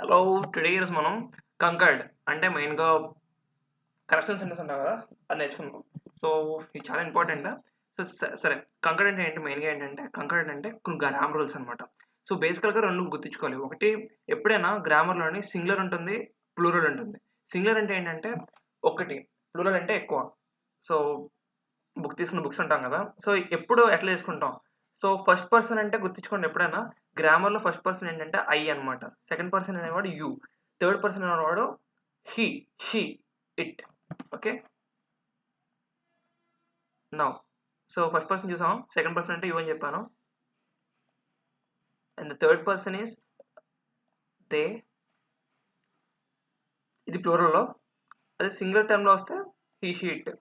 Hello today ఈరోజు మనం కంకర్డ్ అంటే మెయిన్గా కరెక్షన్ సెంటెన్స్ అంటాం కదా అది నేర్చుకుందాం. సో ఇది చాలా ఇంపార్టెంట్. సరే కంకర్డ్ అంటే ఏంటి, మెయిన్గా ఏంటంటే కంకర్డ్ అంటే కొన్ని గ్రామర్ రూల్స్ అనమాట. సో బేసికల్గా రెండు గుర్తుంచుకోవాలి. ఒకటి, ఎప్పుడైనా గ్రామర్లోని సింగులర్ ఉంటుంది, ప్లూరల్ ఉంటుంది. సింగులర్ అంటే ఏంటంటే ఒకటి, ప్లూరల్ అంటే ఎక్కువ. సో తీసుకున్న బుక్స్ అంటాం కదా, సో ఎప్పుడు ఎట్లా చేసుకుంటాం. సో ఫస్ట్ పర్సన్ అంటే గుర్తుంచుకోండి, ఎప్పుడైనా గ్రామర్లో ఫస్ట్ పర్సన్ ఏంటంటే ఐ అనమాట, సెకండ్ పర్సన్ అనేవాడు యూ, థర్డ్ పర్సన్ అనేవాడు he, she, it. Okay, now so first person చూసాం, సెకండ్ పర్సన్ అంటే యూ అని చెప్పాను, and the third person is they. ఇది ప్లూరల్లో. అదే సింగిల్ టర్మ్లో వస్తే హీ, షీ, ఇట్.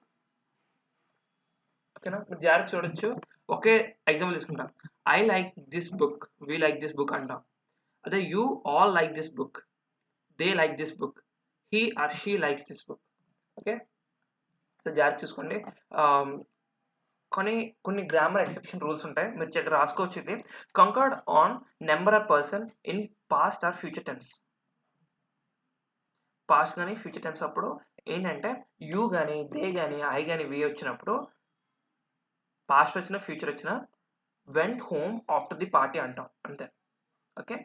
ఓకేనా, మీరు జాగ్రత్త చూడొచ్చు. ఒకే ఎగ్జాంపుల్ తీసుకుంటాం. I like this book, we like this book అంటాం. అదే you all like this book, they like this book, he or she likes this book. Okay, so జాగ్రత్త చూసుకోండి. కొన్ని గ్రామర్ ఎక్సెప్షన్ రూల్స్ ఉంటాయి, మీరు చెక్ రాసుకోవచ్చు. ఇది concord on number of person in past or future tense. Past కానీ future tense అప్పుడు ఏంటంటే యూ కానీ దే కానీ ఐ కానీ వి వచ్చినప్పుడు, పాస్ట్ వచ్చిన ఫ్యూచర్ వచ్చిన went home after the party అంటాం అంతే. ఓకే,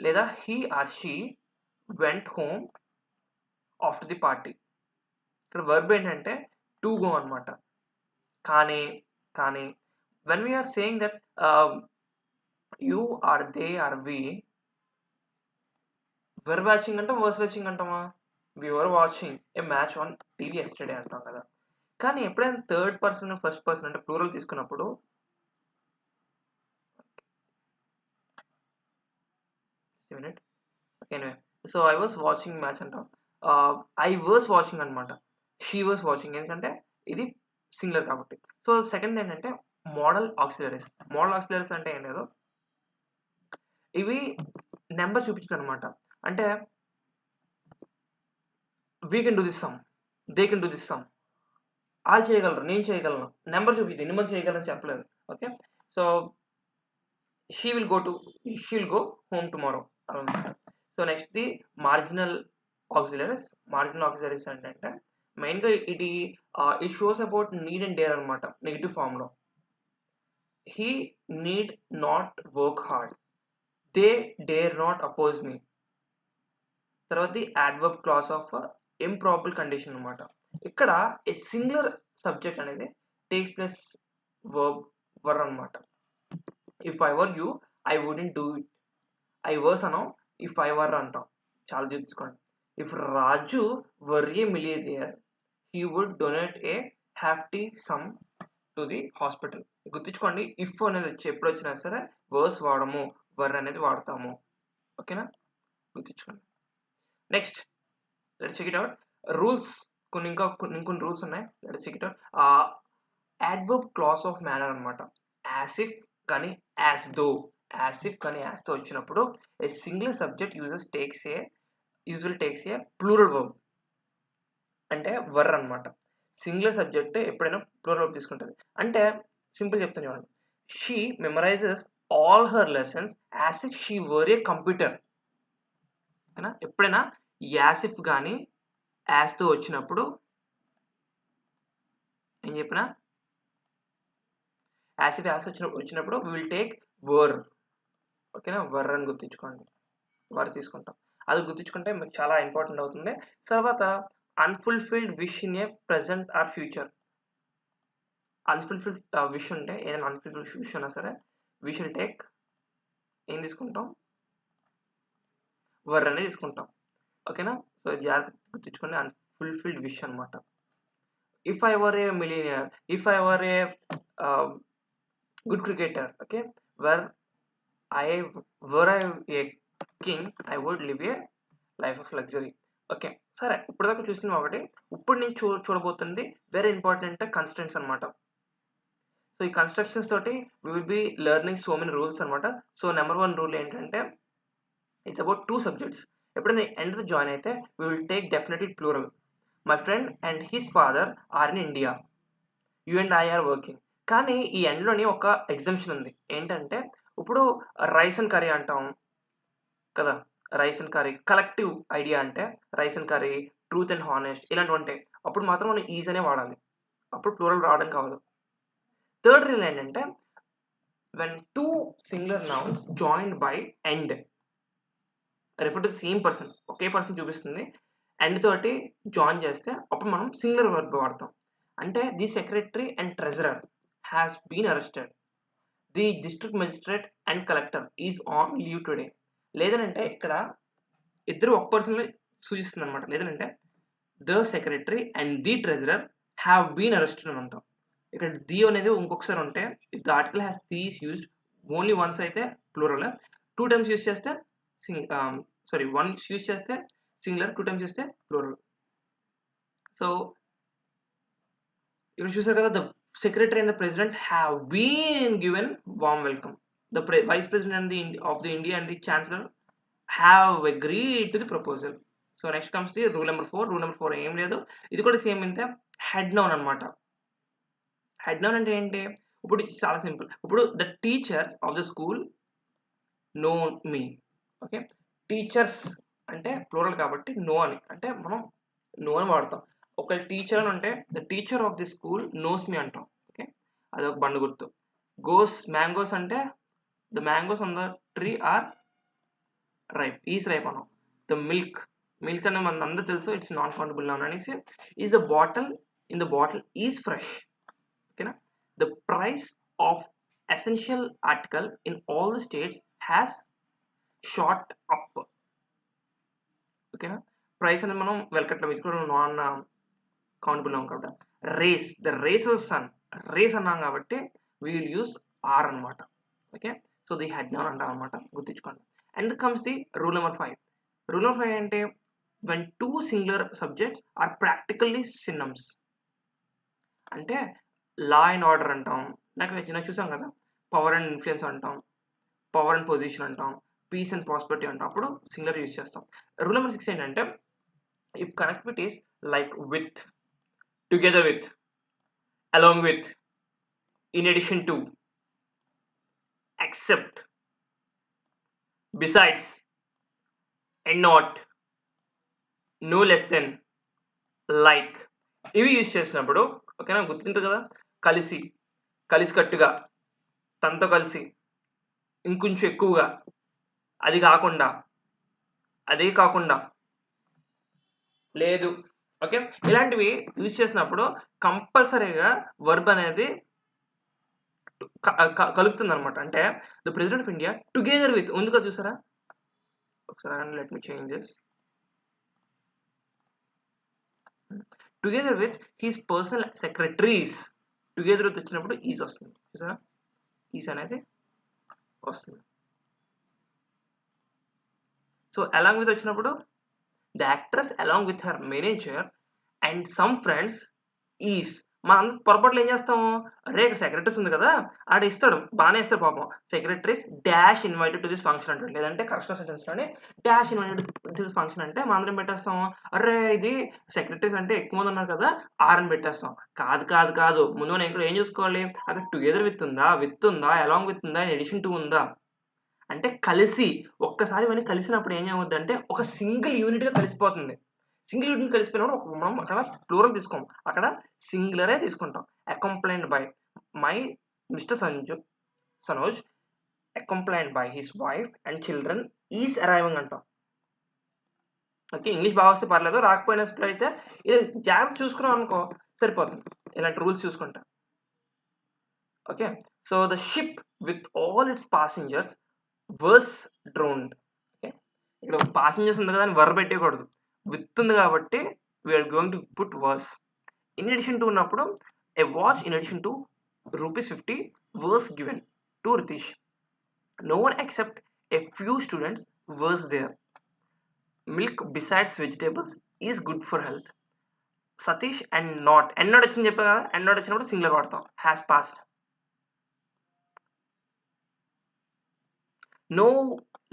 లేదా he or she went home after the party. ఇక్కడ వర్బ్ ఏంటంటే టు గో అనమాట. కానీ కానీ when we are saying that you or they or we, were watching అంటాం, వర్స్ వాచింగ్ అంటామా? We were watching a match on TV yesterday అంటాం కదా. కానీ ఎప్పుడైనా థర్డ్ పర్సన్ ఫస్ట్ పర్సన్ అంటే ప్లూరల్ తీసుకున్నప్పుడు, minute, anyway, so I was watching match అంటాం, I was watching అనమాట, షీ వాస్ వాచింగ్, ఎందుకంటే ఇది సింగులర్ కాబట్టి. సో సెకండ్ ఏంటంటే మోడల్ ఆక్సిలరీస్. మోడల్ ఆక్సిలరీస్ అంటే ఏం లేదు, ఇవి నెంబర్ చూపించదు అనమాట. అంటే we can do this some, they can do this some, వాళ్ళు చేయగలరు, నేను చేయగలను, నెంబర్ చూపించదు, ఎన్ని మంది చేయగలరని చెప్పలేదు. Okay, so she will go home tomorrow అనమాట. So next the marginal auxiliaries. Marginal auxiliaries అంటే మెయిన్గా ఇది it shows about need and dare అనమాట, నెగిటివ్ ఫామ్లో. He need not work hard, they dare not oppose me. తర్వాత the adverb clause of improbable condition అనమాట. ఇక్కడ a singular subject అనేది takes plus were అనమాట. If I were you I wouldn't do it. I was అనం, if I were అంటాం. చాలా చూసుకోండి. If Raju were a millionaire he would donate a hefty sum to the hospital. గుర్తుంచుకోండి, if అనేది వచ్చి ఎప్పుడు వచ్చినా సరే వర్స్ వాడము, వర్ అనేది వాడతాము. ఓకేనా, గుర్తుంచుకోండి. Next let's check it out. Rules ఇంకొన్ని రూల్స్ ఉన్నాయి. Let's check it out. Adverb clause of manner అనమాట. యాస్ ఇఫ్ కానీ యాస్ దో, యాస్ ఇఫ్ కానీ యాస్ తో వచ్చినప్పుడు a single subject usual takes a plural verb అంటే were అనమాట. Singular subject ఎప్పుడైనా plural verb తీసుకుంటుంది. అంటే సింపుల్ చెప్తాను చూడండి, she memorizes all her lessons as if she were a computer. ఓకేనా, ఎప్పుడైనా యాస్ ఇఫ్ కానీ యాస్ తో వచ్చినప్పుడు ఏం చెప్పినా, యాస్ ఇఫ్ యాస్ వచ్చినప్పుడు వి విల్ టేక్ వర్. ఓకేనా, వర్ అని గుర్తుంచుకోండి, వర్ తీసుకుంటాం. అది గుర్తుంచుకుంటే మీకు చాలా ఇంపార్టెంట్ అవుతుంది. తర్వాత unfulfilled wish in a present or future. Unfulfilled wish ఉంటే, ఏదైనా అన్ఫుల్ఫిల్డ్ విష్ ఉన్నా సరే వి షుల్ టేక్ ఏం తీసుకుంటాం, వర్ అనేది తీసుకుంటాం. ఓకేనా, సో జాగ్రత్త గుర్తుంచుకోండి, అన్ఫుల్ఫిల్డ్ విష్ అనమాట. If I were a millionaire, if I were a good cricketer, okay, were I were I a king I would live a life of luxury. Okay, సరే ఇప్పటిదాకా చూసిన ఒకటి. ఇప్పుడు నేను చూడబోతుంది వెరీ ఇంపార్టెంట్ కన్స్ట్రక్ట్స్ అనమాట. So ఈ కన్స్ట్రక్షన్స్ తోటి we will be learning so many rules అనమాట. సో నెంబర్ 1 రూల్ ఏంటంటే ఇట్స్ అబౌట్ 2 సబ్జెక్ట్స్. ఎప్పుడైనా ఎండ్ జాయిన్ అయితే we will take definitely plural. My friend and his father are in India, you and I are working. కానీ ఈ ఎండ్లోని ఒక exemption ఉంది. ఏంటంటే ఇప్పుడు రైస్ అండ్ కర్రీ అంటాం కదా, rice and curry collective idea అంటే rice and curry, truth and honest ఇలాంటివి ఉంటాయి. అప్పుడు మాత్రం మనం ఈజ్ అనే వాడాలి. అప్పుడు ప్లూరల్ రావడం కావాలి. థర్డ్ రూల్ ఏంటంటే when two singular nouns joined by end refer to the same person, ఒకే పర్సన్ చూపిస్తుంది, అండ్ తోటి జాయిన్ చేస్తే అప్పుడు మనం సింగులర్ వర్బ్ వాడతాం. అంటే the secretary and treasurer has been arrested, the district magistrate and collector is on leave today. లేదనంటే ఇక్కడ ఇద్దరు ఒక పర్సన్ సూచిస్తుంది అనమాట. లేదంటే the secretary and the treasurer have been arrested అని అంటాం. ఇక్కడ ది అనేది ఇంకొకసారి ఉంటే if the article has these used only once అయితే ప్లూరల్, 2 టైమ్స్ యూజ్ చేస్తే వన్స్ యూజ్ చేస్తే సింగులర్, 2 టైమ్స్ చేస్తే ప్లూరల్. సో ఇక్కడ చూసారు కదా, the secretary and the president have been given warm welcome, the vice president of the India and the chancellor have agreed to the proposal. So next comes the rule number 4. Rule number 4 ఏం లేదు, ఇది కూడా same ఇంతే, head noun అనమాట. Head noun అంటే ఏంటి? ఇప్పుడు చాలా సింపుల్. ఇప్పుడు the teachers of the school know me. Okay, teachers అంటే ప్లూరల్ కాబట్టి నో అని, అంటే మనం నో అని వాడతాం. ఒక టీచర్ అని అంటే the teacher of the school knows me అంటాం. ఓకే, అదొక బండు గుర్తు. మ్యాంగోస్ అంటే the mangoes on the tree are ripe, is ripe అన్నాం. ద మిల్క్ అనేది మన అందరూ తెలుసు, ఇట్స్ నాన్ కౌంటబుల్ నౌన్ అనేసి. Is the bottle in the bottle is fresh. ఓకేనా, the price of essential article in all the states has shot up. ఓకేనా, price అనేది మనం వెల్కట్లో వేసుకోవడం నాన్ కౌంటబుల్ నౌన్ కాబట్టి. The rays of sun, rays అన్నాం కాబట్టి వీ విల్ యూస్ ఆర్ అనమాట. Okay, so the head noun అంటాం అనమాట, గుర్తించుకోండి. And comes the rule number 5. Rule number 5 అంటే when two singular subjects are practically synonyms. అంటే law and order అంటాం, నాకు చూసాం కదా, పవర్ అండ్ ఇన్ఫ్లుయెన్స్ అంటాం, పవర్ అండ్ పొజిషన్ అంటాం, పీస్ అండ్ ప్రాస్పెరిటీ అంటాం, అప్పుడు సింగులర్ యూజ్ చేస్తాం. రూల్ నెంబర్ 6 ఏంటంటే if connectivities like with, together with, along with, in addition to, except, besides, and not, no less than, like, ఇవి use చేసినప్పుడు ఓకేనా, గుర్తుంటుంది కదా, కలిసికట్టుగా, తనతో కలిసి, ఇంకొంచెం ఎక్కువగా, అది కాకుండా, అదే కాకుండా, లేదు. ఓకే, ఇలాంటివి యూజ్ చేసినప్పుడు కంపల్సరీగా వర్బ్ అనేది కలుపుతుంది అనమాట. అంటే the president of India together with ఉంది కదా, చూసారా ఒకసారి, let me change this, together with he's personal secretaries. Together with వచ్చినప్పుడు ఈజ్ వస్తుంది, చూసారా, ఈజ్ అనేది వస్తుంది. సో అలాంగ్ విత్ వచ్చినప్పుడు the actress along with her manager and some friends is. మనం పొరపాట్లు ఏం చేస్తాము, అరే ఇక్కడ సెక్రటరీస్ ఉంది కదా, ఆడ ఇస్తాడు, బాగానే ఇస్తాడు పాపం, secretaries dash invited to this function అంటాడు. లేదంటే కరెక్షన్ సెంటెన్స్లోనే dash invited to this function అంటే మనం అందరం పెట్టేస్తాము, అరే ఇది సెక్రటరీస్ అంటే ఎక్కువ మంది ఉన్నారు కదా ఆరని పెట్టేస్తాం. కాదు, ముందు మనం ఇక్కడ ఏం చూసుకోవాలి, అక్కడ టుగెదర్ విత్ ఉందా, అలాంగ్ విత్ ఉందా, ఇన్ అడిషన్ టు ఉందా, అంటే కలిసి, ఒక్కసారి ఇవన్నీ కలిసినప్పుడు ఏం ఏమవుద్ది అంటే ఒక సింగిల్ యూనిట్గా కలిసిపోతుంది. సింగిల్ యూనిట్ కలిసిపోయినప్పుడు మనం అక్కడ ప్లూరల్ తీసుకోం, అక్కడ సింగులరే తీసుకుంటాం. Accompanied by my mister Sanoj accompanied by his wife and children is arriving అంటాం. ఓకే, ఇంగ్లీష్ బాగా వస్తే పర్లేదు, రాకపోయినట్లు అయితే ఇది జాగ్రత్త చూసుకున్నాం అనుకో సరిపోతుంది, ఇలాంటి రూల్స్ చూసుకుంటా. Okay, so the ship with all its passengers was drowned. Okay, ఇక్కడ పాసెంజర్స్ ఉంది కదా అని వర్ పెట్టకూడదు, విత్ ఉంది కాబట్టి we are going to put was. In addition to ఉన్నప్పుడు a watch in addition to ₹50 was given to Ritish. No one except a few students was there. Milk besides vegetables is good for health. Satish and not వచ్చింది చెప్పా కదా, and not వచ్చినప్పుడు singular వాడతాం, has passed. No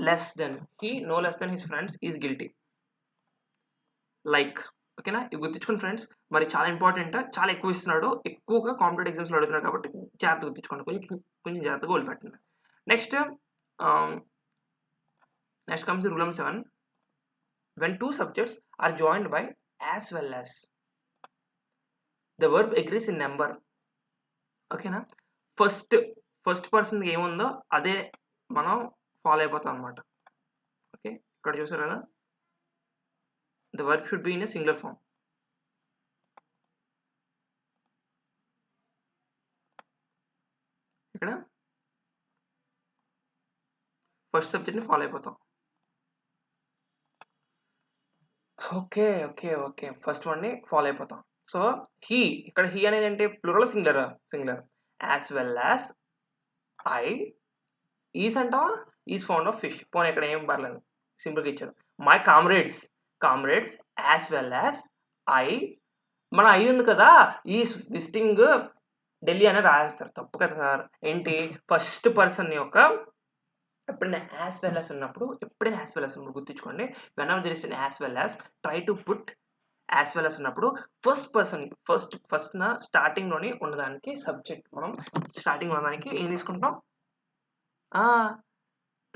less than his friends is guilty. Like, ఓకేనా, ఇవి గుర్తించుకోండి friends. మరి చాలా important, చాలా ఎక్కువ ఇస్తున్నాడు, ఎక్కువగా కాంపిటేటివ్ ఎగ్జామ్స్లో అడుగుతున్నాడు కాబట్టి జాగ్రత్త గుర్తించుకోండి, కొంచెం జాగ్రత్తగా వదిలిపెట్టండి. Next next comes rule number 7. When two subjects are joined by as well as, the verb agrees in number. ఓకేనా, ఫస్ట్ పర్సన్ ఏముందో అదే మనం ఫాలో అయిపోతాం అనమాట. ఓకే, ఇక్కడ చూసారు కదా, the verb should be in a singular form. ఇక్కడ ఫస్ట్ సబ్జెక్ట్ని ఫాలో అయిపోతాం. ఓకే ఓకే ఓకే, ఫస్ట్ వన్ని ఫాలో అయిపోతాం. సో హీ, ఇక్కడ హీ అనేది ఏంటి, plural singular? Singular. As well as I, is అంటావా, ఈస్ ఫౌండ్ ఆఫ్ ఫిష్. పోనీ ఇక్కడ ఏం పర్లేదు, సింపుల్గా ఇచ్చాడు. My comrades as well as I, మన ఐ ఉంది కదా, ఈస్ విజిటింగ్ ఢిల్లీ అనేది రాసేస్తారు. తప్పు కదా సార్. ఏంటి, ఫస్ట్ పర్సన్ యొక్క ఎప్పుడైనా యాజ్ వెల్ యాజ్ ఉన్నప్పుడు, గుర్తుంచుకోండి, whenever there is an as well as, try to put as well as ఉన్నప్పుడు ఫస్ట్ పర్సన్, ఫస్ట్ స్టార్టింగ్లోని ఉన్నదానికి సబ్జెక్ట్, మనం స్టార్టింగ్ ఉన్నదానికి ఏం తీసుకుంటాం,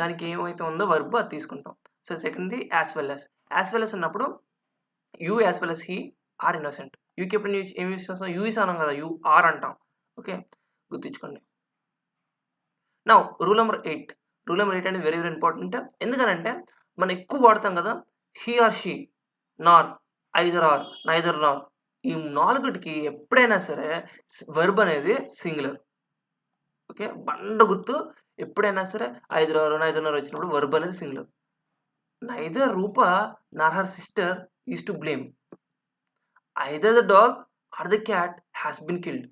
దానికి ఏమైతే ఉందో వర్బ్ అది తీసుకుంటాం. సో సెకండ్ది యాజ్ వెల్ యాజ్ ఉన్నప్పుడు you as well as he are innocent. యూకి ఎప్పుడు ఏమి యూస్ చేస్తాం, యూఈస్ అన్నాం కదా, యూ ఆర్ అంటాం. ఓకే, గుర్తుంచుకోండి. నా రూల్ నెంబర్ 8 అనేది వెరీ వెరీ ఇంపార్టెంట్. ఎందుకనంటే మనం ఎక్కువ వాడతాం కదా, he or she, Nar, either are, neither నార్, ఈ 4టికి ఎప్పుడైనా సరే వర్బ్ అనేది సింగులర్. ఓకే, బండ గుర్తు, ఎప్పుడైనా సరే ఐదర్ ఆర్, నైదర్ నార్ వచ్చినప్పుడు వర్బ్ అనేది singular. Neither Rupa nor her sister is to blame, either the dog or the cat has been killed.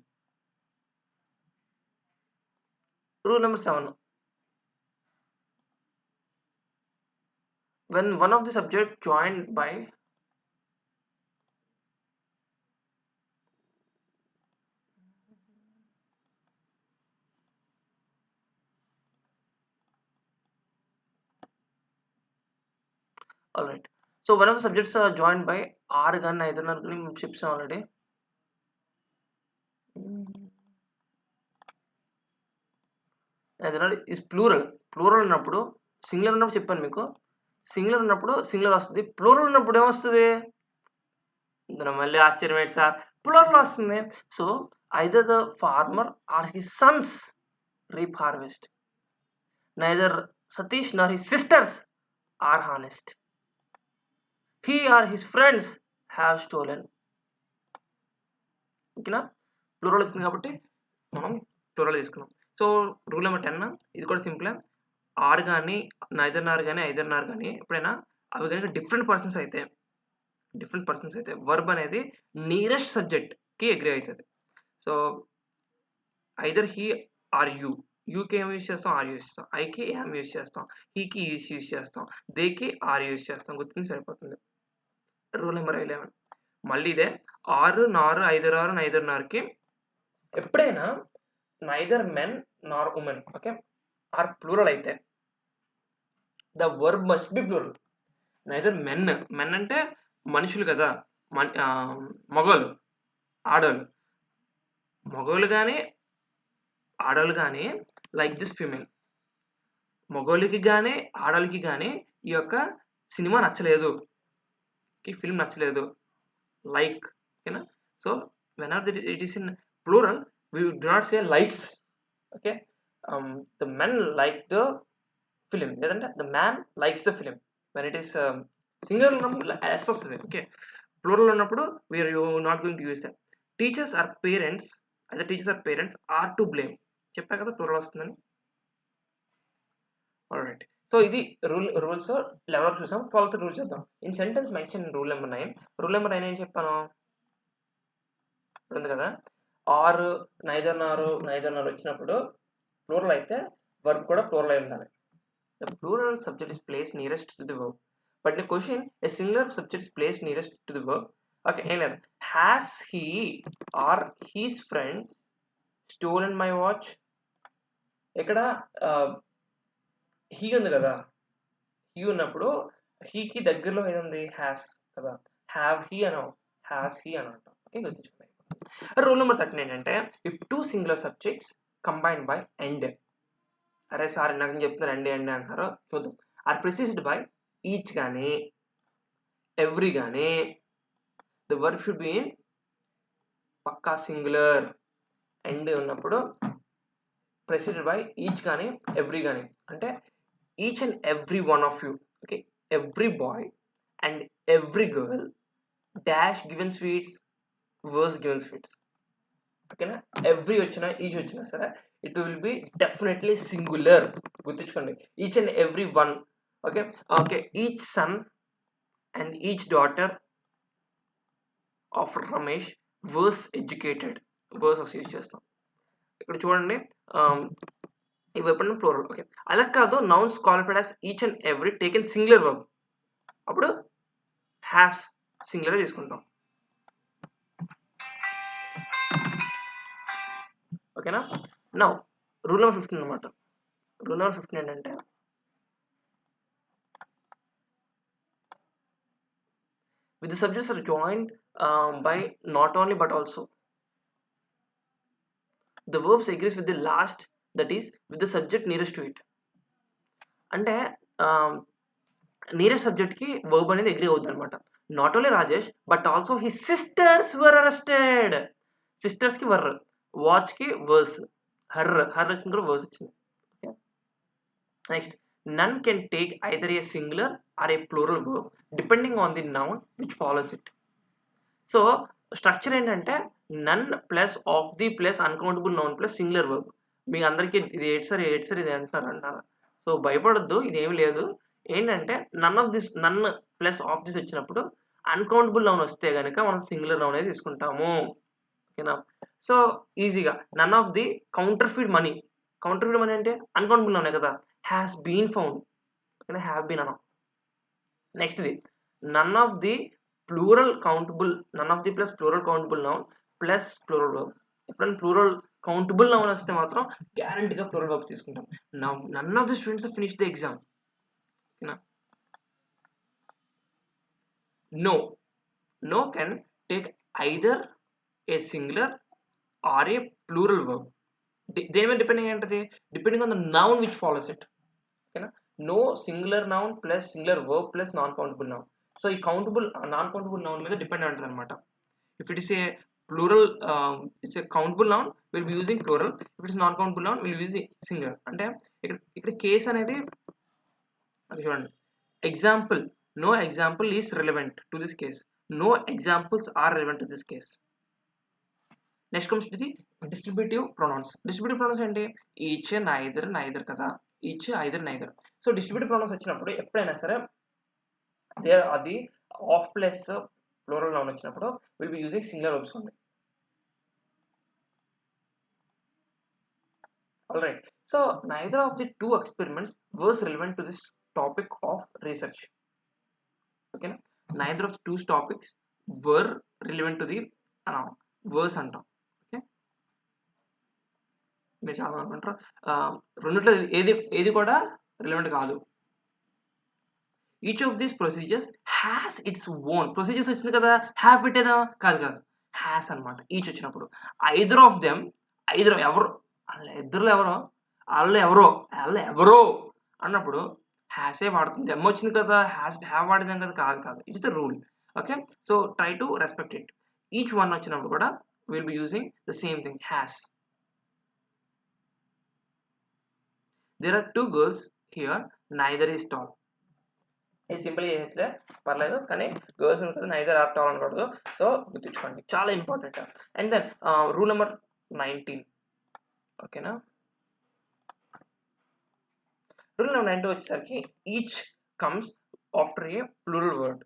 Rule number 7, when one of the subject joined by alright, so one of the subjects are joined by R gun, either chips already. either is plural ఉన్నప్పుడు singular ఉన్నప్పుడు చెప్పాను మీకు, singular ఉన్నప్పుడు singular వస్తుంది, plural ఉన్నప్పుడు ఏమొస్తుంది, మళ్ళీ ఆశ్చర్యం ఏంటి సార్, ప్లూరల్ వస్తుంది. So either the farmer or his sons reap harvest, neither Satish nor his sisters are honest, he or his friends have stolen. ఓకేనా, ప్లూరల్ వచ్చింది కాబట్టి మనం ప్లూరల్ తీసుకున్నాం. సో రూల్ నెంబర్ 10, ఇది కూడా సింపుల్. ఆర్ కానీ, నైదర్ నార్ కానీ, ఐదర్ నార్ కానీ ఎప్పుడైనా అవి కనుక డిఫరెంట్ పర్సన్స్ అయితే వర్బ్ అనేది నియరెస్ట్ సబ్జెక్ట్కి అగ్రీ అవుతుంది. So either he or you, యూకి ఏం యూస్ చేస్తాం, ఆర్ యూస్ చేస్తాం, ఐకి ఏం యూస్ చేస్తాం, హీకి యూస్ చేస్తాం, దేకి ఆర్ యూస్ చేస్తాం. గుర్తుంది, సరిపోతుంది. రూల్ నెంబర్ 11, మళ్ళీ ఇదే, ఆరు, నారు, ఐదర్ ఆరు, నైదర్ నార్కి ఎప్పుడైనా neither men nor women, okay, or plural అయితే the verb must be plural. Neither men అంటే మనుషులు కదా, మగవాళ్ళు, ఆడవాళ్ళు, మగవాళ్ళు కానీ ఆడవాళ్ళు కానీ, లైక్ దిస్ ఫిమేల్, మగవాళ్ళకి కానీ ఆడవాళ్ళకి కానీ ఈ యొక్క సినిమా నచ్చలేదు, ఫిల్మ్ నచ్చలేదు, లైక్. ఓకేనా, so whenever it is in plural we do not say likes. Okay, the men like the film, లేదంటే the man likes the film. when it is singular ఉన్నప్పుడు s వస్తుంది. ఓకే, ప్లూరల్ ఉన్నప్పుడు we are not going to use that. teachers are parents, either teachers are parents are to blame. చెప్పా కదా plural వస్తుందని. Alright, so ఇది rules 11 చూసాం. 12th rule చూద్దాం. In sentence mention rule number 9. Rule number 9 ఏం చెప్పాను, ఉంది కదా, ఆర్, నైదర్ నార్ వచ్చినప్పుడు ప్లూరల్ అయితే వర్బ్ కూడా ప్లూరల్ అయి ఉండాలి. The plural subject is place nearest to the verb. But the question a singular subject is place nearest to the verb. Okay, ఏం లేదు, has he or his friends stolen my watch. ఇక్కడ he ఉంది కదా, he ఉన్నప్పుడు హీకి దగ్గరలో ఏముంది, has కదా, హ్యావ్ హీ అనో, హ్యాస్ హీ అని అంటాం. ఓకే, గుర్తుంచుకోండి. రూల్ నెంబర్ 13 ఏంటంటే, if two singular subjects combined by and. అరే సార్ నాకు చెప్తున్నారు ఎండ్ అంటున్నారు, చూద్దాం. ఆర్ ప్రిసీజ్డ్ బై ఈచ్ కానీ ఎవ్రీ కానీ the verb should be in పక్కా సింగులర్. ఎండ్ ఉన్నప్పుడు ప్రెసిడెడ్ బై ఈచ్ కానీ ఎవ్రీ కానీ అంటే each and every one of you, okay, every boy and every girl dash given sweets was given sweets. ఓకేనా, every వచ్చినా each వచ్చినా సరే it will be definitely singular. గుర్తుంచుకోండి, each and every one. Okay okay, each son and each daughter of Ramesh verse educated, words use చేస్తాం. ఇక్కడ చూడండి, ఇవి ఎప్పుడైనా ప్లూరల్. ఓకే, అలా కాదు, nouns qualified as each and every taken singular verb, అప్పుడు has singular తీసుకుంటాం. ఓకేనా. నౌ రూల్ నెంబర్ 15 అనమాట. రూల్ నెంబర్ 15 ఏంటంటే with the subjects are joined by not only but also the verbs agrees with the last, that is with the subject nearest to it. అంటే nearest subject కి verb అనేది agree అవుతుంది అనమాట. Not only Rajesh but also his sisters were arrested. Sisters కి వర్, watch కి verse, her వచ్చింది కూడా verse వచ్చింది. Next, none can take either a singular or a plural verb depending on the noun which follows it. So structure ఏంటంటే none plus of the plus uncountable noun plus singular verb. మీ అందరికీ ఇది ఏడ్సారి ఇది అంటున్నారు. So భయపడొద్దు, ఇదేమి లేదు. ఏంటంటే నన్ ప్లస్ ఆఫ్ దిస్ వచ్చినప్పుడు అన్కౌంటబుల్ నౌన్ వస్తే కనుక మనం సింగులర్ నౌన్ అనేది తీసుకుంటాము. ఓకేనా. సో ఈజీగా none of the counterfeit money. Counterfeit money అంటే అన్కౌంటబుల్ నౌనే కదా, హ్యాస్ బీన్ ఫౌండ్. ఓకేనా, హ్యావ్ బీన్ అన్నాం. Next the none of the plural countable, none of the plus plural countable noun plus plural verb. ఎప్పుడైనా plural countable noun వస్తే మాత్రం గ్యారంటీగా plural verb తీసుకుంటాం. None of the students have finished the exam. ఓకేనా. No can take either a singular or a plural verb. దేని మీద depending ఏంటది, depending on the noun which follows it. ఓకేనా. No singular noun plus singular verb plus non countable noun. So ఈ countable non countable noun మీద depend ఉంటుంది అనమాట. If it is a plural, it's a countable noun will be using plural. If it's non countable noun will use singular. అంటే ఇక్కడ case అనేది అది చూడండి. Example, no example is relevant to this case. No examples are relevant to this case. Next comes to the distributive pronouns. Distributive pronouns ఏంటి, each, neither కదా, each, either, neither. So distributive pronouns వచ్చినప్పుడు ఎప్పుడైనా సరే అది of plus plural noun వచ్చినప్పుడు will be using singular verbs ఉంది. Alright. So neither of the two experiments was relevant to this topic of research. ఓకేనా, neither of the two topics were relevant to the wars అంటాం. Okay, మీరు చాలా అనుకుంటారు రెండిట్లో ఏది కూడా రిలవెంట్ కాదు. Each of these procedures has its own. Procedures వచ్చింది కదా, హ్యావ్ పెట్టేదా, కాదు హ్యాస్ అనమాట. ఈచ్ వచ్చినప్పుడు ఐదర్ ఆఫ్ దెమ్, ఐదర్ ఎవరు, వాళ్ళు ఎవరో అన్నప్పుడు హ్యాసే వాడుతుంది. దెమ్ వచ్చింది కదా, హ్యావ్ వాడిదాం కదా, కాదు. It's the rule. Okay, so try to respect it. Each one వచ్చినప్పుడు కూడా will be using the same thing, has. There are two girls here, neither is tall. ఇది సింపుల్ చేయొచ్చులే, పర్లేదు, కానీ గర్ల్స్ ఉంటుంది, నైదర్ ఆర్ టాల్ అనకూడదు. So గుర్తుంచుకోండి, చాలా important. And then rule number 19. ఓకేనా, రూల్ నెంబర్ 19 వచ్చేసరికి each comes after a plural word,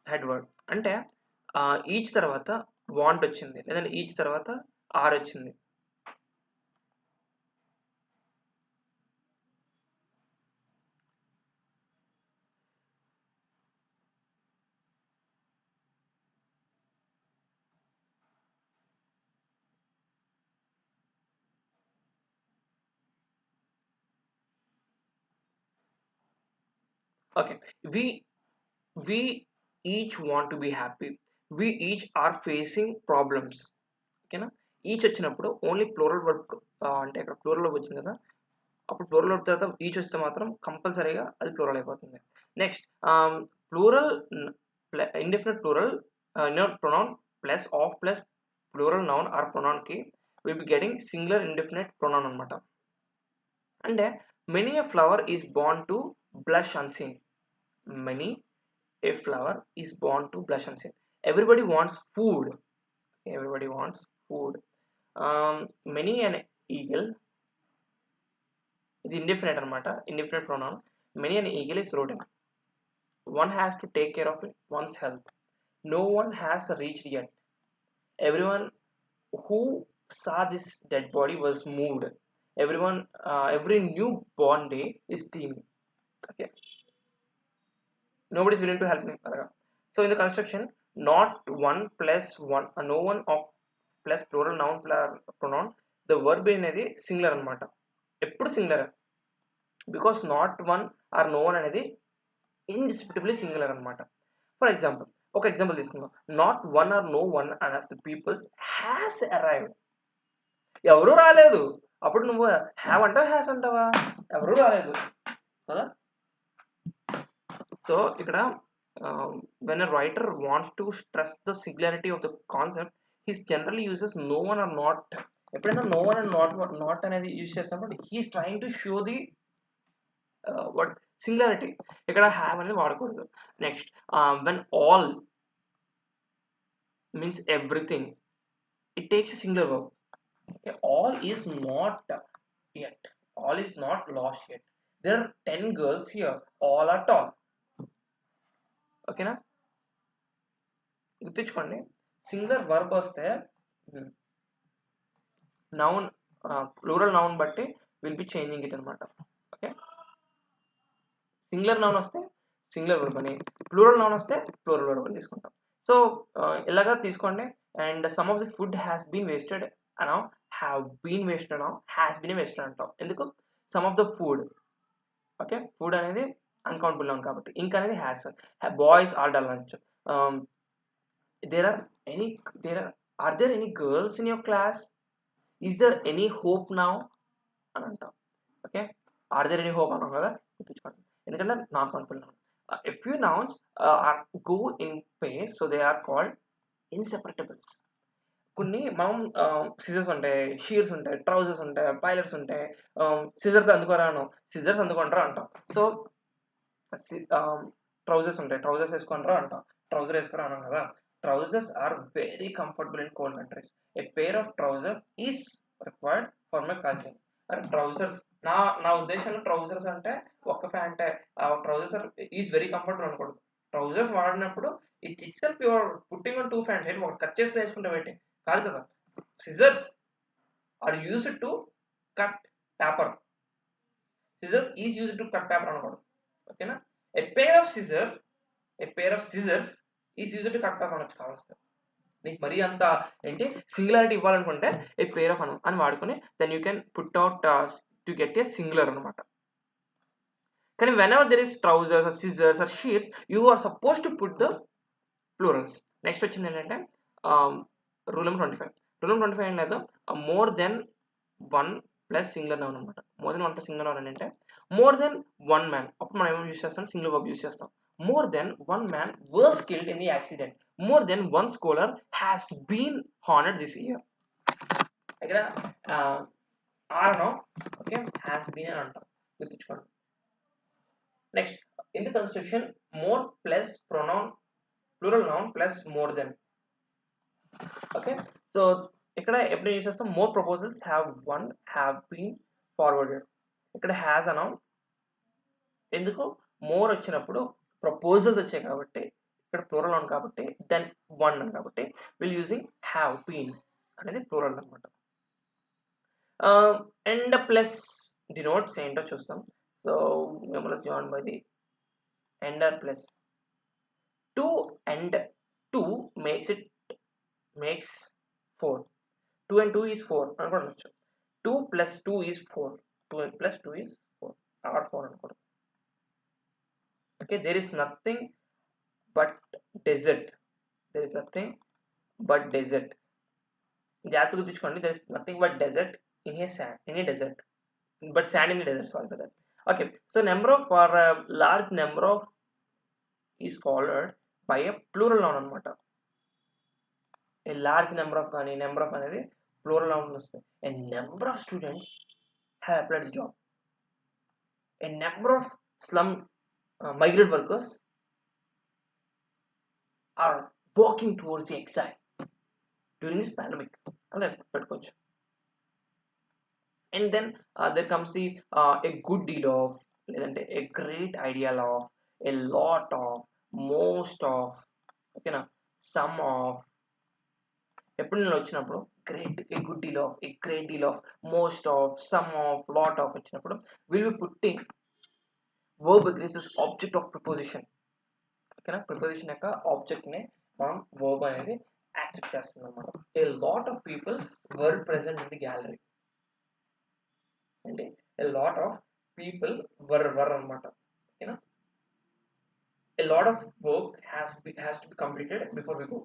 head word. అంటే ఈచ్ తర్వాత వాంట్ వచ్చింది, లేదంటే ఈచ్ తర్వాత ఆర్ వచ్చింది. Okay, we each want to be happy. We each are facing problems. ఓకేనా, each వచ్చినప్పుడు ఓన్లీ ప్లూరల్ వర్డ్, అంటే ఇక్కడ ప్లూరల్ వచ్చింది కదా, అప్పుడు ప్లూరల్ తర్వాత ఈచ్ వస్తే మాత్రం కంపల్సరీగా అది ప్లూరల్ అయిపోతుంది. Next plural indefinite plural pronoun plus of plus plural noun or ప్రొనౌన్కి will be getting singular indefinite pronoun అనమాట. అంటే many a flower is born to blush unseen. Many a flower is born to blush unseen. Everybody wants food. Everybody wants food. Many an eagle. It's indefinite anamata. Indefinite pronoun. Many an eagle is rodent. One has to take care of one's health. No one has reached yet. Everyone who saw this dead body was moved. Everyone, every newborn day is teeming. Okay. Nobody is willing to help me. So in the construction, not one plus one, no one of plus plural noun pronoun, the verb అనేది singular అనమాట. ఎప్పుడు singular, because not one or no one అనేది indisputably singular అనమాట. For example, ఒక example తీసుకుందాం. Not one or no one and of the peoples has arrived. ఎవరు రాలేదు. అప్పుడు నువ్వు హ్యావ్ అంటావా హ్యాస్ అంటావా? ఎవరు రాలేదు కదా. సో ఇక్కడ when a writer wants to stress the singularity of the concept, he generally uses no one or not. ఎప్పుడైనా no one and not అనేది యూజ్ చేసినప్పుడు he is trying to show the what singularity. ఇక్కడ have అనేది వాడకూడదు. Next when all means everything, it takes a singular verb. Okay, all is not yet, all is not lost yet. There are 10 girls here, all are tall. ఓకేనా, గుర్తించుకోండి. Singular verb వస్తే noun plural noun బట్టి will be changing it అనమాట. Okay, singular noun వస్తే singular verb అని, plural noun వస్తే plural verb అని తీసుకుంటాం. సో ఇలాగా తీసుకోండి. And some of the food has been wasted అనో, హ్యావ్ బీన్ వేస్టెడ్ అనో, హ్యాస్ బీన్ వేస్టెడ్ అంటాం. ఎందుకు? Some of the food. Okay, food అనేది అన్కౌంటబుల్ నౌన్ కాబట్టి. ఇంక్ అనేది హ్యాస్. బాయ్స్ ఆర్ డల్ అనొచ్చు. are there any girls in your class? Is there any hope now అని అంటాం. Okay, are there any hope అన్నాం కదా, గుర్తుంచుకోండి. ఎందుకంటే not countable noun. A few nouns go in pairs, so they are called inseparables. కొన్ని మనం scissors ఉంటాయి, shears ఉంటాయి, ట్రౌజర్స్ ఉంటాయి, పైలట్స్ ఉంటాయి. సిజర్స్ అందుకోరాను, సిజర్స్ అందుకుంటారా అంటాం. సో ట్రౌజర్స్ ఉంటాయి, ట్రౌజర్స్ వేసుకుంటారా అంటాం. ట్రౌజర్ వేసుకురా అన్నాం కదా. Trousers are very comfortable in cold countries. A pair of trousers is required for my cousin. Trousers నా ఉద్దేశంలో ట్రౌజర్స్ అంటే ఒక్క ప్యాంటే. ట్రౌజర్స్ ఈజ్ వెరీ కంఫర్టబుల్ అనకూడదు. ట్రౌజర్స్ వాడినప్పుడు it self your putting on 2 pants ఏంటి ఒక కట్ చేసి వేసుకుంటే పెట్టి కాదు కదా. Scissors are used to cut paper. Scissors is used to cut paper అనకూడదు. ఓకేనా. A pair of scissors is used to cut paper అనొచ్చు కావాల్సింది. నీకు మరీ అంత ఏంటి సింగులారిటీ ఇవ్వాలనుకుంటే ఏ పేర్ ఆఫ్ అని వాడుకొని then you can put out to get a singular అనమాట. కానీ whenever there is trousers or scissors or shears you are suppose to put the plurals. Next వచ్చింది ఏంటంటే రూల్ నెంబర్ 25. రూల్ నెంబర్ 25 ఏం లేదు, more than one plus singular noun అనమాట. More than one plus singular noun అంటే more than one man. అప్పుడు మనం ఏమేమి use చేస్తాం? సింగిల్ వర్బ్ యూస్ చేస్తాం. More than one man was killed in the accident. More than one scholar has been honored this year. ఇక్కడ ఆర్నో okay has been అని అంటాం, గుర్తుంచుకోండి. Next in the construction more plus pronoun plural noun plus more than. Okay, so ఇక్కడ ఎప్పుడు use చేస్తాం? More proposals have been forwarded. ఇక్కడ has అన్నాం. ఎందుకు? మోర్ వచ్చినప్పుడు ప్రపోజల్స్ వచ్చాయి కాబట్టి, ఇక్కడ ప్లూరల్ నౌన్ కాబట్టి, దెన్ వన్ అని కాబట్టి విల్ యూజింగ్ హ్యావ్ బీన్ అనేది ప్లూరల్ అనమాట. అండ్ ప్లస్ డినోట్స్ ఏంటో చూస్తాం. సో మెమోలస్ join by the ender plus 2 and 2 makes 4. 2 and 2 is 4 అనుకోవచ్చు. 2 plus 2 is 4. 2 plus 2 is 4 or 4 అనుకోవచ్చు. Okay, there is nothing but desert. There is nothing but desert. జాగ్రత్తగా గుర్తుంచుకోండి. There is nothing but desert in a desert. but sand in the desert, sorry for that. Okay, so number of or a large number of is followed by a plural noun అనమాట. A large number of కానీ number of అనేది plural noun వస్తుంది. A number of students have applied the job. A number of slum migrant workers are walking towards the exile during this pandemic. అలా పెట్టుకోవచ్చు. And then there comes the a good deal of లేదంటే a great ideal of a lot of most of ఓకేనా some of ఎప్పుడు నేను వచ్చినప్పుడు great a good deal of a great deal of most of some of lot of వచ్చినప్పుడు will be putting verb agrees this object of preposition ఓకేనా preposition యొక్క object ని మనం verb అనేది యాక్సెప్ట్ చేస్తుంది అనమాట a lot of people were present in the gallery అంటే a lot of people were అనమాట ఓకేనా a lot of work has to be completed before we go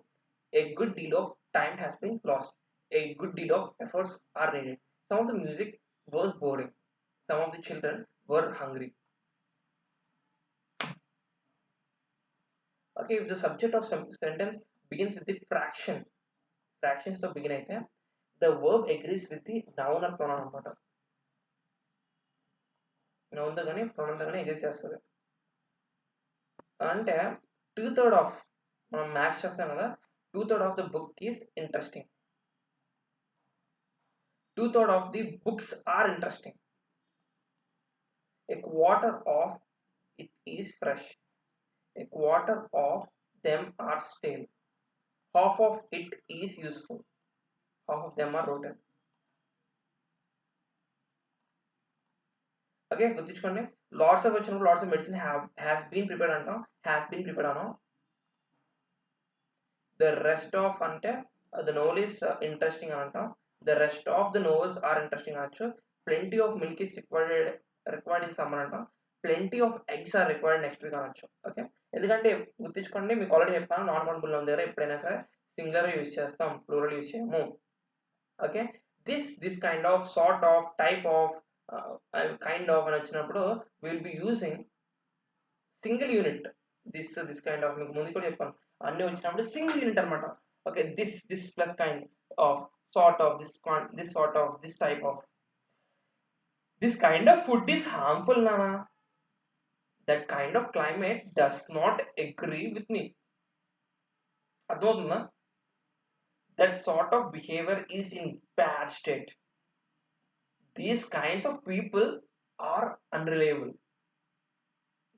a good deal of time has been lost a good deal of efforts are needed some of the music was boring some of the children were hungry okay if the subject of some sentence begins with the fractions తో begin అయితే the verb agrees with the noun or pronoun అనమాట noun తో కానీ pronoun తో కానీ agree చేస్తుంది అంటే 2/3 of మనం మ్యాథ్స్ చేస్తాం కదా 2/3 of the book is interesting 2/3 of the books are interesting a quarter of it is fresh a quarter of them are stale half of it is useful half of them are rotten okay గుర్తుంచుకోండి lots of వచ్చినప్పుడు lots of medicine has been prepared అంటాం has been prepared అనం the rest of అంటే the novel is interesting అని అంటాం the rest of the novels are interesting అనొచ్చు plenty of milk is required in summer అంటాం plenty of eggs are required next week అనొచ్చు okay ఎందుకంటే గుర్తుంచుకోండి మీకు ఆల్రెడీ చెప్పాను నాన్ కౌంటబుల్ నౌన్ దగ్గర ఎప్పుడైనా సరే సింగులర్ యూజ్ చేస్తాం ప్లూరల్ యూజ్ చేయము okay this kind of sort of type of kind of అని వచ్చినప్పుడు will be using single unit this kind of మీకు ముందు కూడా చెప్పాను అన్ని వచ్చినప్పుడు సింగిల్ యూనిట్ అనమాట okay this plus kind of sort of this sort of this type of this kind of food is harmful నానా that kind of climate does not agree with me అర్థమవుతుందా that sort of behaviour is in bad state these kinds of people are unreliable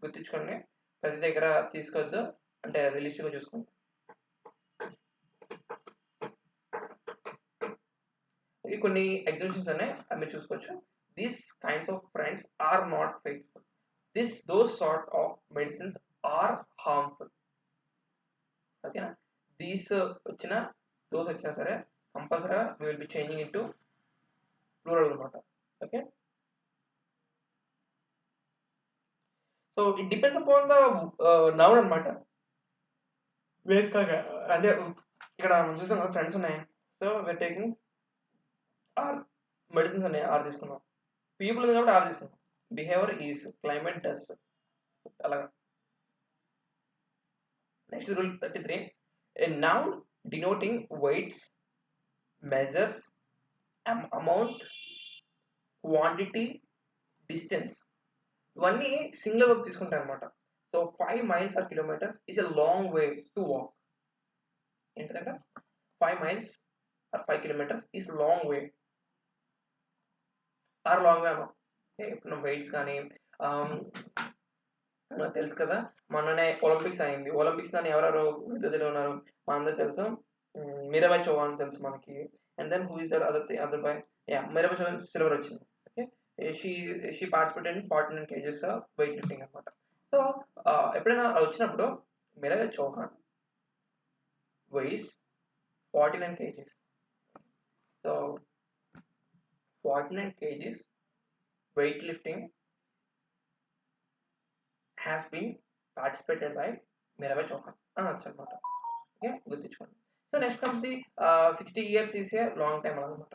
గుర్తుంచుకోండి ప్రతి దగ్గర తీసుకోవద్దు అంటే రిలిస్టిక్గా చూసుకోండి ఇవి కొన్ని ఎగ్జామ్షన్స్ ఉన్నాయి అవి మీరు చూసుకోవచ్చు these kinds of friends are not faithful those sort of medicines are harmful ఓకేనా దీస్ వచ్చిన దోస్ వచ్చినా సరే కంపల్సరీగా we will be changing into plural అనమాట okay so it depends upon the noun అనమాట బేసిక్గా అంటే ఇక్కడ మనం చూసాం కదా ఫ్రెండ్స్ ఉన్నాయి so we are taking are medicines ఉన్నాయి ఆర్ తీసుకున్నాం పీపుల్ ఉంది కాబట్టి ఆర్ తీసుకున్నాం బిహేవియర్ ఈస్ క్లైమేట్ డస్ అలాగా next rule 33 a noun denoting weights measures amount quantity distance ఇవన్నీ సింగిల్ వర్క్ తీసుకుంటాయి అనమాట so 5 miles or kilometers is a long way to walk ఏంటంటే 5 miles or 5 kilometers is long way are long way అన్నాం ఇప్పుడు weights కానీ మనకు తెలుసు కదా మొన్ననే ఒలింపిక్స్ అయింది ఒలింపిక్స్ కానీ ఎవరెవరు విద్యార్థులు ఉన్నారు మనందరూ తెలుసు మీరాబాయ్ చౌహాన్ తెలుసు మనకి and then who is that other boy yeah Mirabai Chauhan silver వచ్చింది okay she participated in 49 kgs weight lifting అనమాట సో ఎప్పుడైనా వచ్చినప్పుడు Mirabai Chauhan weighs 49 kgs so 49 kgs weightlifting has been participated by Mirabai Chauhan అనొచ్చు అనమాట ఓకే గుర్తించుకోండి so next comes the 60 years is a long time అనమాట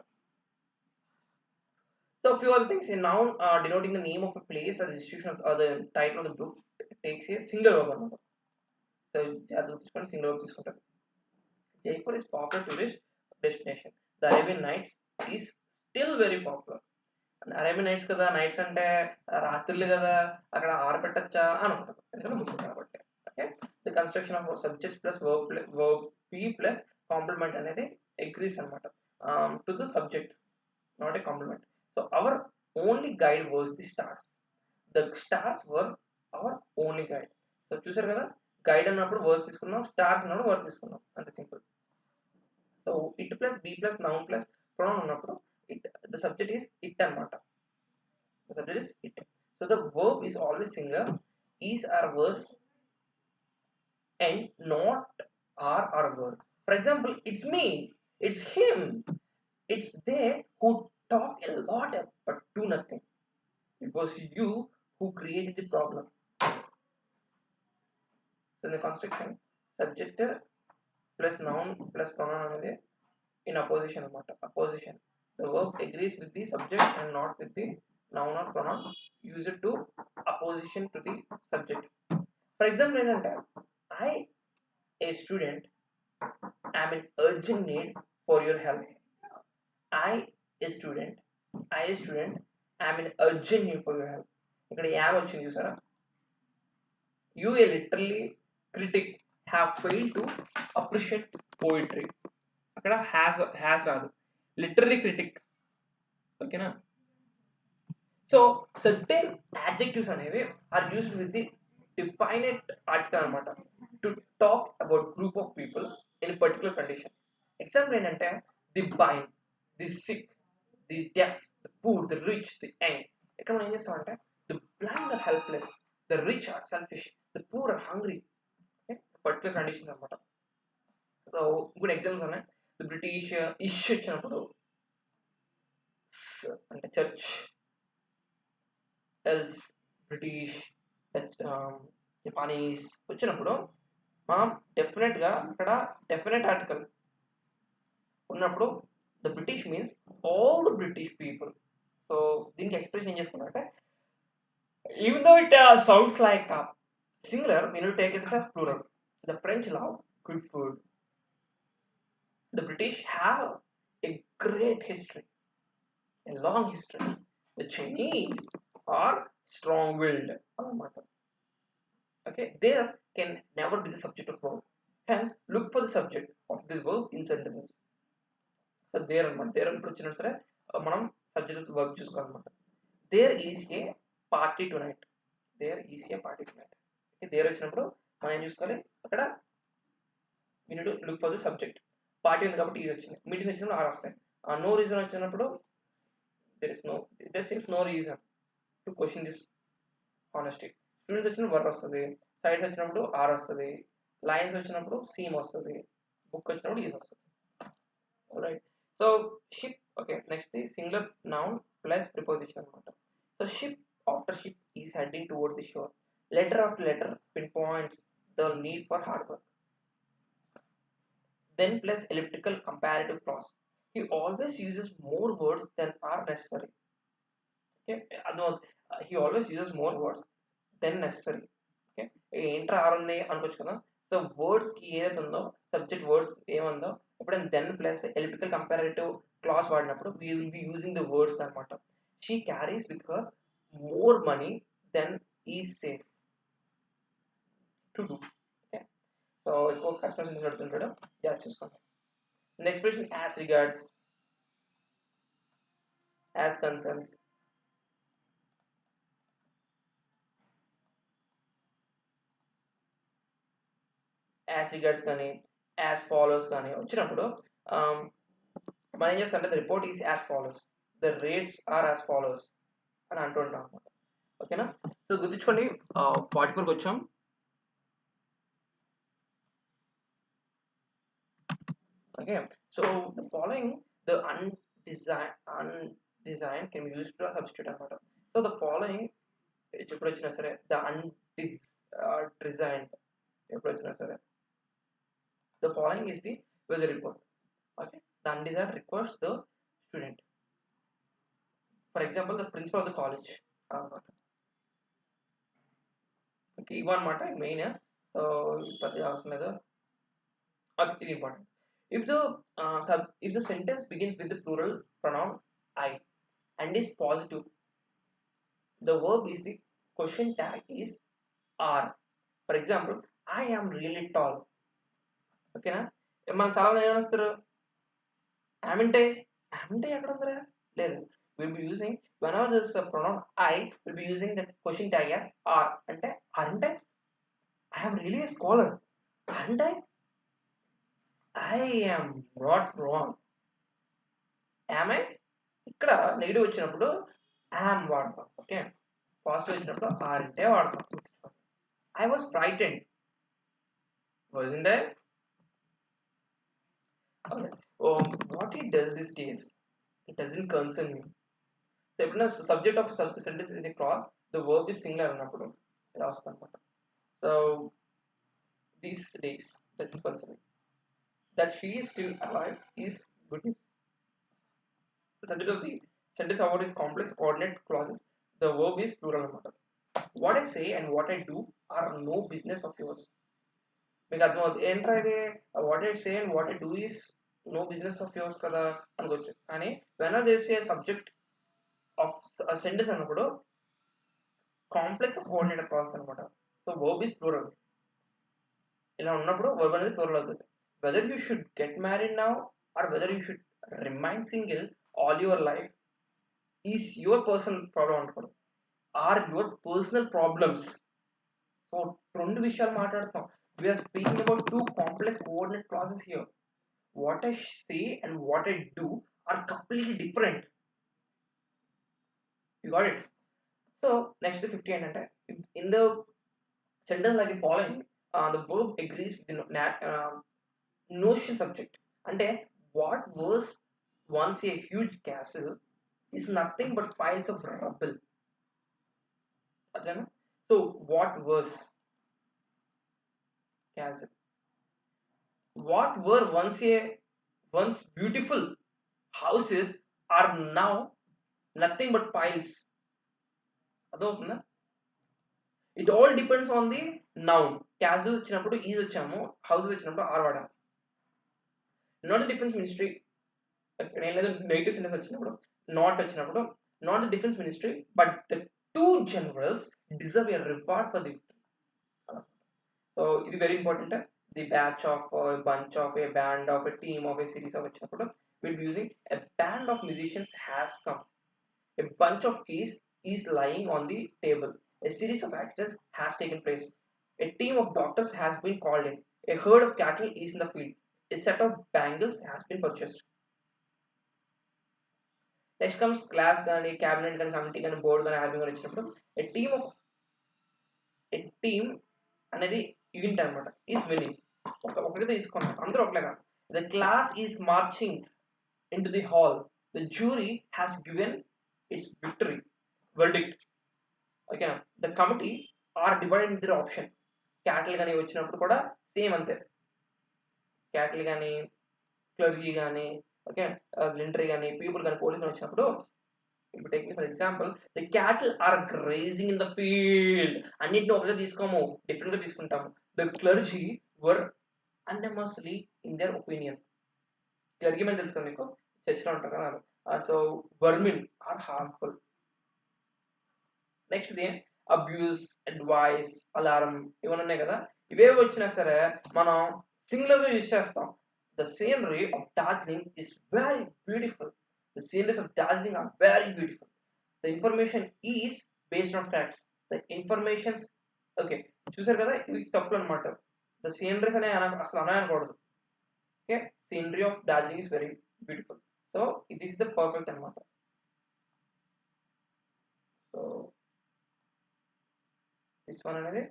So a few other things. A noun denoting the name of a place or the institution or the title of the book takes a single verb అన్నమాట. So అది తీసుకొని single verb తీసుకుంటారు. Jaipur is popular tourist destination. The Arabian Nights is still very popular. Arabian nights కదా, nights అంటే రాత్రులు కదా, అక్కడ ఆరబెట్టచ్చా అని ఉంటుంది, ఎందుకంటే బుక్ కాబట్టి. Okay, the construction of subjects plus verb P plus complement అనేది అగ్రీస్ అనమాట to the subject, not a complement. So our only guide was the stars. The stars were our only guide. So చూసారు కదా, guide అన్నప్పుడు words తీసుకున్నాం, stars అన్నప్పుడు word తీసుకున్నాం, అంత simple. So it plus be plus noun plus pronoun ఉన్నప్పుడు the subject is it anamata. The subject is it. So the verb is always singular. Is or was and not are or were. For example, it's me, it's him, it's they who talk a lot but do nothing. It was you who created the problem. So in the construction, subject plus noun plus pronoun another in opposition anamata. Opposition. The verb agrees with the subject and not with the noun or pronoun. Use it to opposition to the subject. For example, I, a student, am in urgent need for your help. I, a student, am in urgent need for your help. ఇక్కడ am వచ్చింది చూసారా. You, a literally critic, have failed to appreciate poetry. అక్కడ has రాదు, literally critic. ఓకేనా. So certain adjectives అనేవి are used with the definite article అనమాట, to talk about group of people in a particular condition. Example ఏంటంటే the blind, the sick, the deaf, the poor, the rich, the young. ఇక్కడ మనం ఏం చేస్తామంటే the blind are helpless, the rich are selfish, the poor are hungry. Particular conditions అనమాట. So good examples ఉన్నాయి. The British ఇష్ వచ్చినప్పుడు అంటే church, else British, Japanese వచ్చినప్పుడు మనం డెఫినెట్గా అక్కడ డెఫినెట్ ఆర్టికల్ ఉన్నప్పుడు the British means all the British people. So దీనికి ఎక్స్ప్రెషన్ ఏం చేసుకున్నారంటే even though it sounds like singular, we need to take it as a plural. The French love good food. The British have a great history, a long history. The Chinese are strong-willed. Okay, there can never be the subject of verb. Hence, look for the subject of this verb in sentences. So there and there and వచ్చినా సరే మనం subject of the verb చూసుకోవాలన్నమాట. There is a party tonight. There is a party tonight. Okay, there వచ్చినప్పుడు మనం ఏం చూసుకోవాలి, అక్కడ we need to look for the subject. Party ఉంది కాబట్టి ఈజ్ వచ్చింది, మీటింగ్స్ వచ్చినప్పుడు ఆర్ వస్తాయి. నో రీజన్ వచ్చినప్పుడు there seems no reason to question this honesty. Students వచ్చినప్పుడు వర్ వస్తుంది, సైడ్స్ వచ్చినప్పుడు ఆర్ వస్తుంది, లైన్స్ వచ్చినప్పుడు సీమ్ వస్తుంది, బుక్ వచ్చినప్పుడు ఈజ్ వస్తుంది. Right. So ship. Okay, next the singular noun plus preposition అనమాట. So ship, after ship is heading towards the shore. Letter after letter pinpoints the need for hard work. Then plus elliptical comparative clause. He always uses more words than are necessary. Okay, he always uses more words than necessary. Okay, ఏంట్రా are ఉంది అనుకోవచ్చు కదా. So వర్డ్స్కి ఏదైతే ఉందో subject words ఏముందో ఎప్పుడైనా then plus elliptical comparative clause వాడినప్పుడు we will be using the words అనమాట. She carries with her more money then is safe to do. Okay, so ఎక్కువ కస్టమర్స్ పెడుతుంటాడు, జాగ్రత్త చూసుకోండి. The expression as regards, as concerns, as regards కానీ as follows కానీ వచ్చినప్పుడు మనం ఏం చేస్తాం అంటే the report is as follows, the rates are as follows అని అంటుంటాం అనమాట. ఓకేనా. సో గుర్తుంచుకోండి, 44కి వచ్చాం. Okay, so the following, the undesigned can be used to substitute anamata. So the following eppudu vachina sare, the undesigned eppudu vachina sare, the following is the weather report. Okay, the undesigned requires the student. For example the principal of the college అనమాట. Okay, ఇవన్నమాట main. So ప్రతి అవసరం లేదు. Okay, ఇది important. If the sentence begins with the plural pronoun I and is positive, the verb is the question tag is are. For example, I am really tall. ఓకేనా? మనం చాలా మంది ఏమేస్తారు, ఆమెంటే ఆమెంటే ఎక్కడ ఉందిరా లేదు. Will be using whenever this pronoun I will be using that question tag as are. అంటే అరంటే I am really a scholar. అరంటే I am not wrong. am I ఇక్కడ negative వచ్చినప్పుడు am వాడతాం. ఓకే, పాజిటివ్ వచ్చినప్పుడు are అంటే వాడతాం. I was frightened. Wasn't I? Okay. Oh, what it does these days, it doesn't concern me. So ఎప్పుడైనా subject of sentence is the cross, the verb is singular అన్నప్పుడు ఇలా వస్తుంది అనమాట. So these days doesn't concern me. That she is still alive is good news. The subject of the sentence about is complex coordinate clauses. The verb is plural అనమాట. What I say and what I do are no business of yours. మీకు అర్థమవుతుంది ఏంట్రా ఇది, what I say and what I do is no business of yours కదా అనుకోవచ్చు. కానీ when are there say subject of sentence అన్నప్పుడు complex coordinator process అనమాట. So verb is plural. ఇలా ఉన్నప్పుడు వర్బ్ అనేది ప్లూరల్ అవుతుంది. Whether you should get married now or whether you should remain single all your life is your personal problem అనుకోండి, are your personal problems. So రెండు విషయాలు మాట్లాడుతాం. We are speaking about two complex coordinate clauses here. What I say and what I do are completely different. You got it? So next to 50 and in the sentence like the following, the verb agrees with the notion subject. And what was once a huge castle is nothing but piles of rubble. So what was castle? What were once beautiful houses are now nothing but piles. అదవుతుందా? It all depends on the noun. Castles వచ్చినప్పుడు is వచ్చాము, houses వచ్చినప్పుడు are వాడాము. Not the defence ministry, నేను లేదు negative sentence వచ్చినప్పుడు not వచ్చినప్పుడు not the defence ministry but the two generals deserve a reward for the victory. So ఇది very important. The batch of a bunch of a band of a team of a series of వచ్చినప్పుడు we'll be using a band of musicians has come, a bunch of keys is lying on the table, a series of accidents has taken place, a team of doctors has been called in, a herd of cattle is in the field, a set of bangles has been purchased. Next comes class కానీ cabinet కానీ committee కానీ board కానీ army కానీ వచ్చినప్పుడు a team అనేది unit అనమాట is winning. ఒకటి తీసుకున్నాం, అందరూ ఒకలేగా. The class is marching into the hall, the jury has given its victory verdict. ఓకేనా? The committee are divided in the option. Cattle కానీ వచ్చినప్పుడు కూడా సేమ్ అంతే. క్యాటిల్ కానీ క్లర్జీ కానీ ఓకే గ్లింటరీ కానీ పీపుల్ కానీ పోలీస్ కానీ వచ్చినప్పుడు ఇప్పుడు taking for example the cattle are grazing in the field. అన్నింటిని ఒకటే తీసుకోము, డిఫరెంట్గా తీసుకుంటాము. The clergy were unanimously in their opinion. Clergy అని తెలుసు కదా మీకు, చర్చ్లో ఉంటారు కదా. So vermin are harmful. Next the abuse, advice, alarm ఇవన్నీ ఉన్నాయి కదా. ఇవేవి వచ్చినా సరే మనం సింగులర్గా యూజ్ చేస్తాం. The scenery of Darjeeling is very beautiful. The sceneries of Darjeeling are very beautiful. The information is based on facts. The information, okay, చూసారు కదా ఇవి తప్పులు అనమాట. ద సీనరీస్ అనే అసలు అనకూడదు. Okay, scenery of Darjeeling is very beautiful. So it is the perfect అనమాట. So this one అనేది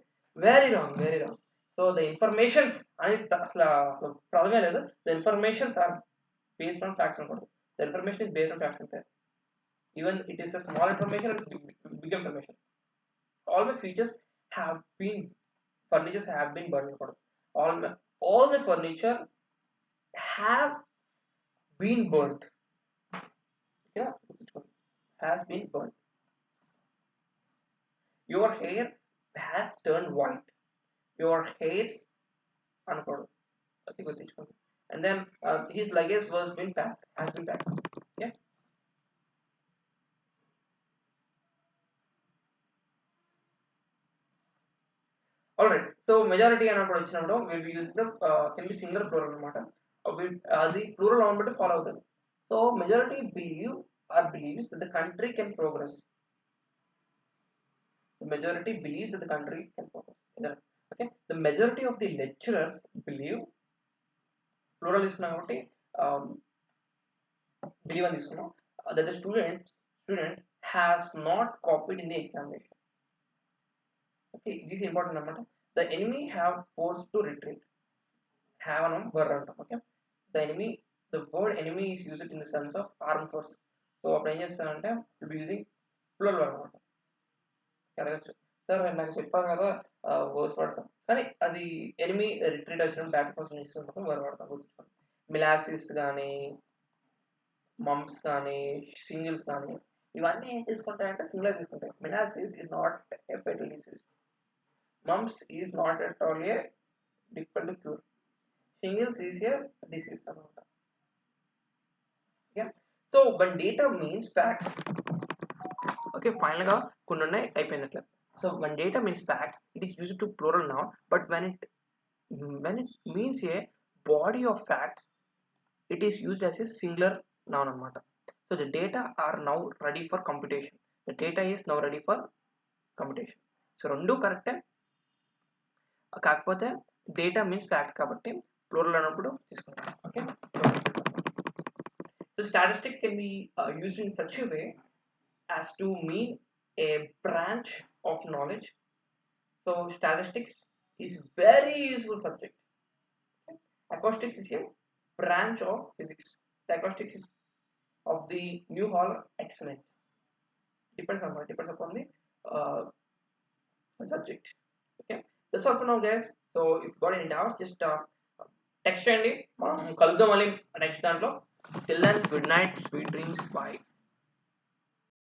very wrong, very wrong. So the informations అనేది అసలు ప్రాబ్లమే లేదు. The informations are based on facts అనకూడదు. The information is based on facts and there. Even it is a small information, it's big information. All my features have been, furnitures have been burned. All the furniture have been burnt. Yeah, has been burned. Your hair has turned white. Your hairs అనకూడదు, అది గుర్తించుకోండి. And then his luggage was been packed, has been packed. Yeah. Alright, so majority అన్నప్పుడు వచ్చినప్పుడు will be using the can be singular plural అనమాట. అది plural on బట్టి follow అవుతుంది. So majority believe or believes that the country can progress. The majority believes that the country can progress. Okay, the majority of the lecturers believe, plural తీసుకున్నాం కాబట్టి believe అని తీసుకున్నాం, that the student has not copied in the examination. Okay, this is important అనమాట. The enemy have forced to retreat. Have అనం were అంటాం. Okay, the enemy, the word enemy is used in the sense of armed forces. So అప్పుడు ఏం చేస్తానంటే will be using plural అనమాట. అడగచ్చు sir నాకు చెప్పాను కదా వర్డ్స్ వాడతాం, కానీ అది ఎనిమి రిట్రీట్ వచ్చినప్పుడు బ్యాక్ కోసం చేస్తున్నప్పుడు వర్డ్ వాడతాం, గుర్తుంచుకోండి. మిలాసిస్ కానీ మంప్స్ కానీ సింగిల్స్ కానీ ఇవన్నీ ఏం తీసుకుంటాయంటే సింగిల్ తీసుకుంటాయి. Measles is not a fatal disease. Mumps is not at all a difficult cure. Shingles is a disease అనమాట. So one data means facts. Okay, ఫైనల్గా కొన్ని ఉన్నాయి, అయిపోయినట్లే. So when data means facts, it is used to plural noun, but when it means a body of facts, it is used as a singular noun anamata. So the data are now ready for computation. The data is now ready for computation. So rendu correct. కాకపోతే data means facts కాబట్టి plural అన్నప్పుడు తీసుకుంటాం. Okay, so statistics can be used in such a way as to mean a branch of knowledge. So statistics is very useful subject. Acoustics is a branch of physics. The acoustics is of the new hall excellent. Depends upon the subject. Okay, that's all for now, guys. So if you got any doubts, just text చేయండి. మనం కలుద్దాం మళ్ళీ next దాంట్లో. Till then, good night, sweet dreams, bye.